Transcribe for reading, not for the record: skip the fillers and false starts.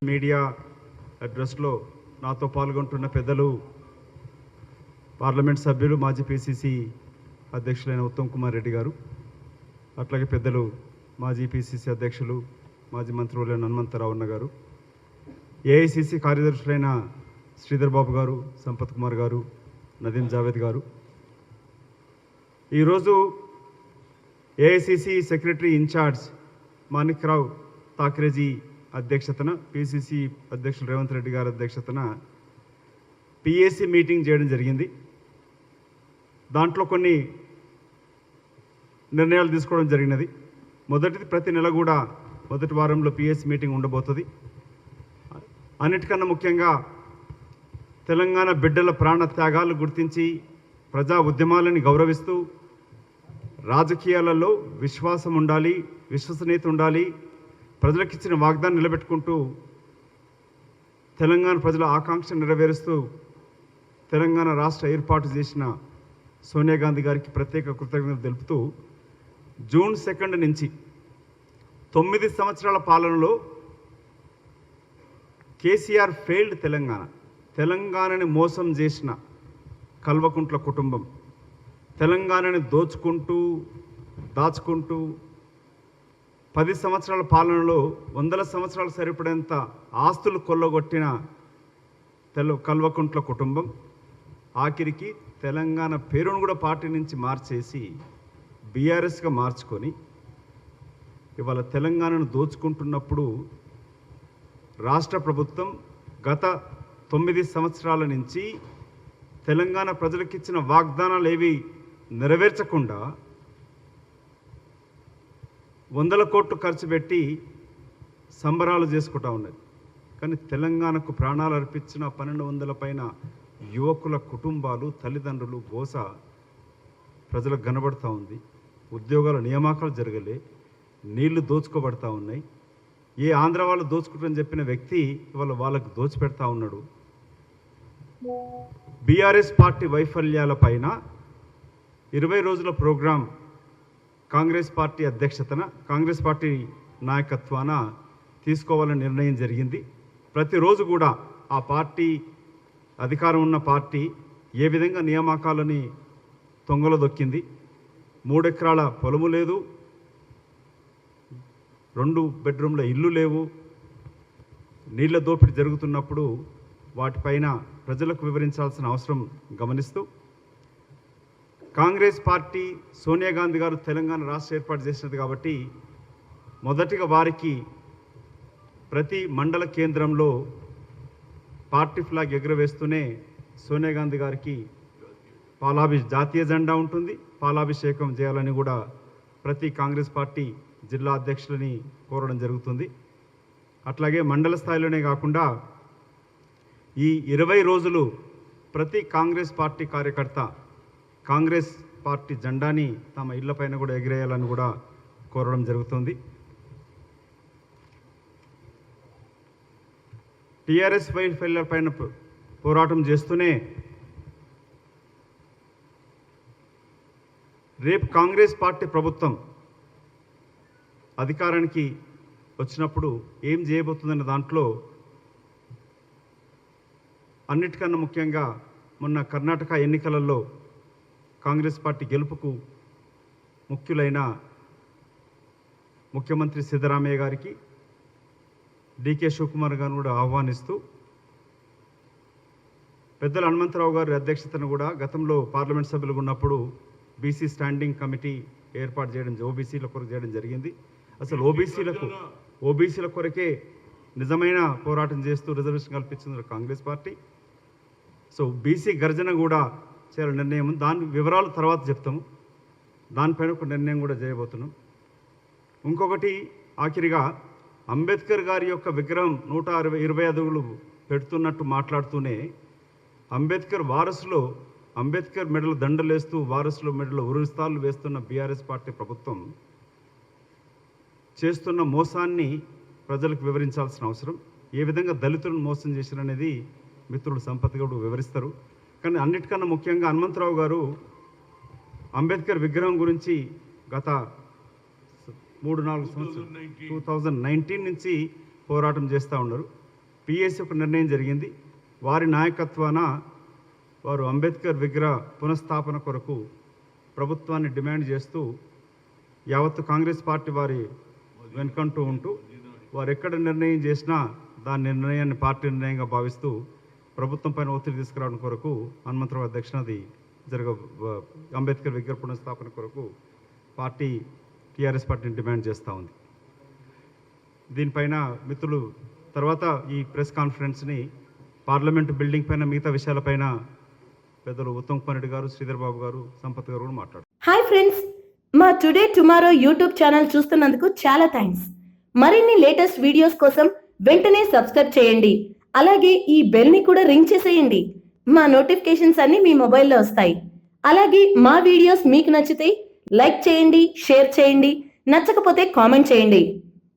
Media అడ్రస్లో నాతో పాల్గొంటున్న పెద్దలు పార్లమెంట్ సభ్యులు మాజీ పిసిసి అధ్యక్షులైన ఉత్తమ్ కుమార్ రెడ్డి గారు, అట్లాగే పెద్దలు మాజీ పిసిసి అధ్యక్షులు మాజీ మంత్రులైన హనుమంతరావు అన్న గారు, ఏఐసిసి కార్యదర్శులైన శ్రీధర్ బాబు గారు, సంపత్ కుమార్ గారు, నదీం జావేద్ గారు, ఈరోజు ఏఐసిసి సెక్రటరీ ఇన్ఛార్జ్ మాణిక్రావు తాకరేజీ అధ్యక్షతన, పిసిసి అధ్యక్షులు రేవంత్ రెడ్డి గారి అధ్యక్షతన పిఏసి మీటింగ్ చేయడం జరిగింది. దాంట్లో కొన్ని నిర్ణయాలు తీసుకోవడం జరిగినది. మొదటిది, ప్రతి నెల కూడా మొదటి వారంలో పిఎస్సి మీటింగ్ ఉండబోతుంది. అన్నిటికన్నా ముఖ్యంగా తెలంగాణ బిడ్డల ప్రాణ త్యాగాలు గుర్తించి ప్రజా ఉద్యమాలని గౌరవిస్తూ రాజకీయాలలో విశ్వాసం ఉండాలి, విశ్వసనీయత ఉండాలి, ప్రజలకు ఇచ్చిన వాగ్దానం నిలబెట్టుకుంటూ తెలంగాణ ప్రజల ఆకాంక్ష నెరవేరుస్తూ తెలంగాణ రాష్ట్ర ఏర్పాటు చేసిన సోనియా గాంధీ గారికి ప్రత్యేక కృతజ్ఞతలు తెలుపుతూ జూన్ 2 నుంచి 9 సంవత్సరాల పాలనలో కేసీఆర్ ఫెయిల్డ్ తెలంగాణని మోసం చేసిన కల్వకుంట్ల కుటుంబం, తెలంగాణని దాచుకుంటూ 10 సంవత్సరాల పాలనలో 100 సంవత్సరాలు సరిపడేంత ఆస్తులు కొల్లగొట్టిన కల్వకుంట్ల కుటుంబం ఆఖరికి తెలంగాణ పేరును కూడా పార్టీ నుంచి మార్చేసి బీఆర్ఎస్గా మార్చుకొని ఇవాళ తెలంగాణను దోచుకుంటున్నప్పుడు రాష్ట్ర ప్రభుత్వం గత 9 సంవత్సరాల నుంచి తెలంగాణ ప్రజలకు ఇచ్చిన వాగ్దానాలు ఏవి నెరవేర్చకుండా 100 కోట్లు ఖర్చు పెట్టి సంబరాలు చేసుకుంటా ఉన్నది. కానీ తెలంగాణకు ప్రాణాలు అర్పించిన 1200 పైన యువకుల కుటుంబాలు, తల్లిదండ్రులు గోస ప్రజలకు కనబడుతూ ఉంది. ఉద్యోగాల నియామకాలు జరగలే, నీళ్లు దోచుకోబడతా ఉన్నాయి. ఏ ఆంధ్ర వాళ్ళు దోచుకుంటారని చెప్పిన వ్యక్తి ఇవాళ వాళ్ళకు దోచిపెడతా ఉన్నాడు. బీఆర్ఎస్ పార్టీ వైఫల్యాల పైన 20 రోజుల ప్రోగ్రాం కాంగ్రెస్ పార్టీ అధ్యక్షతన, కాంగ్రెస్ పార్టీ నాయకత్వాన తీసుకోవాలని నిర్ణయం జరిగింది. ప్రతిరోజు కూడా ఆ పార్టీ, అధికారం ఉన్న పార్టీ ఏ విధంగా నియామకాలని తొంగలో దొక్కింది. 3 ఎకరాల పొలము లేదు, 2 బెడ్రూమ్ల ఇల్లు లేవు, నీళ్ల దోపిడీ జరుగుతున్నప్పుడు వాటిపైన ప్రజలకు వివరించాల్సిన అవసరం గమనిస్తూ కాంగ్రెస్ పార్టీ, సోనియా గాంధీ గారు తెలంగాణ రాష్ట్ర ఏర్పాటు చేసినది కాబట్టి మొదటిగా వారికి ప్రతి మండల కేంద్రంలో పార్టీ ఫ్లాగ్ ఎగురవేస్తూనే సోనియా గాంధీ గారికి జాతీయ జెండా ఉంటుంది, పాలాభిషేకం చేయాలని కూడా ప్రతి కాంగ్రెస్ పార్టీ జిల్లా అధ్యక్షులని కోరడం జరుగుతుంది. అట్లాగే మండల స్థాయిలోనే కాకుండా ఈ 20 రోజులు ప్రతి కాంగ్రెస్ పార్టీ కార్యకర్త కాంగ్రెస్ పార్టీ జెండాని తమ ఇళ్లపైన కూడా ఎగిరేయాలని కూడా కోరడం జరుగుతుంది. టీఆర్ఎస్ వైఫల్యాల పైన పోరాటం చేస్తూనే రేపు కాంగ్రెస్ పార్టీ ప్రభుత్వం అధికారానికి వచ్చినప్పుడు ఏం చేయబోతుందన్న దాంట్లో అన్నిటికన్నా ముఖ్యంగా మొన్న కర్ణాటక ఎన్నికలలో కాంగ్రెస్ పార్టీ గెలుపుకు ముఖ్యులైన ముఖ్యమంత్రి సిద్ధరామయ్య గారికి, డికే శివకుమార్ గారిని కూడా ఆహ్వానిస్తూ పెద్దల హనుమంతరావు గారి అధ్యక్షతను కూడా గతంలో పార్లమెంట్ సభ్యులుగా ఉన్నప్పుడు బీసీ స్టాండింగ్ కమిటీ ఏర్పాటు చేయడం, ఓబీసీల కొరకు చేయడం జరిగింది. అసలు ఓబీసీల కొరకే నిజమైన పోరాటం చేస్తూ రిజర్వేషన్ కల్పించింది కాంగ్రెస్ పార్టీ. సో బీసీ గర్జన కూడా చేయాలని నిర్ణయం ఉంది. దాని వివరాలు తర్వాత చెప్తాము. దానిపైన ఒక నిర్ణయం కూడా చేయబోతున్నాం. ఇంకొకటి, ఆఖరిగా అంబేద్కర్ గారి యొక్క విగ్రహం 120 అడుగులు పెడుతున్నట్టు మాట్లాడుతూనే అంబేద్కర్ వారసులో అంబేద్కర్ మెడలు దండలేస్తూ వారసులు మెడలు ఉరిస్తాలు వేస్తున్న బీఆర్ఎస్ పార్టీ ప్రభుత్వం చేస్తున్న మోసాన్ని ప్రజలకు వివరించాల్సిన అవసరం. ఏ విధంగా దళితులను మోసం చేశారనేది మిత్రుడు సంపత్ గౌడ్ వివరిస్తారు. కానీ అన్నిటికన్నా ముఖ్యంగా హనుమంతరావు గారు అంబేద్కర్ విగ్రహం గురించి గత 3-4 సంవత్సరాలు 2019 నుంచి పోరాటం చేస్తూ ఉన్నారు. పిఎస్సి ఒక నిర్ణయం జరిగింది. వారి నాయకత్వాన వారు అంబేద్కర్ విగ్రహ పునఃస్థాపన కొరకు ప్రభుత్వాన్ని డిమాండ్ చేస్తూ యావత్తు కాంగ్రెస్ పార్టీ వారి వెనుకంటూ ఉంటూ వారు ఎక్కడ నిర్ణయం చేసినా దాని నిర్ణయాన్ని పార్టీ నిర్ణయంగా భావిస్తూ ప్రభుత్వం పైన ఒత్తిడి తీసుకురావడం కొరకు హనుమంతరావు అధ్యక్షునది అంబేద్కర్ విగ్రహ పునఃస్థాపన కొరకు పార్టీ టీఆర్ఎస్ పార్టీని డిమాండ్ చేస్తూ ఉంది. దీనిపైన మిత్రులు తర్వాత ఈ ప్రెస్ కాన్ఫరెన్స్ని పార్లమెంటు బిల్డింగ్ పైన మిగతా విషయాలపైన పెద్దలు ఉత్తమ్ కుమార్ రెడ్డి గారు, శ్రీధర్ బాబు గారు, సంపత్ గారు కూడా మాట్లాడారు. హాయ్ ఫ్రెండ్స్, మా టుడే టుమారో యూట్యూబ్ ఛానల్ చూస్తున్నందుకు చాలా థ్యాంక్స్. మరిన్ని లేటెస్ట్ వీడియోస్ కోసం వెంటనే సబ్స్క్రైబ్ చేయండి. అలాగే ఈ బెల్ ని కూడా రింగ్ చేసేయండి. మా నోటిఫికేషన్స్ అన్ని మీ మొబైల్లో వస్తాయి. అలాగే మా వీడియోస్ మీకు నచ్చితే లైక్ చేయండి, షేర్ చేయండి, నచ్చకపోతే కామెంట్ చేయండి.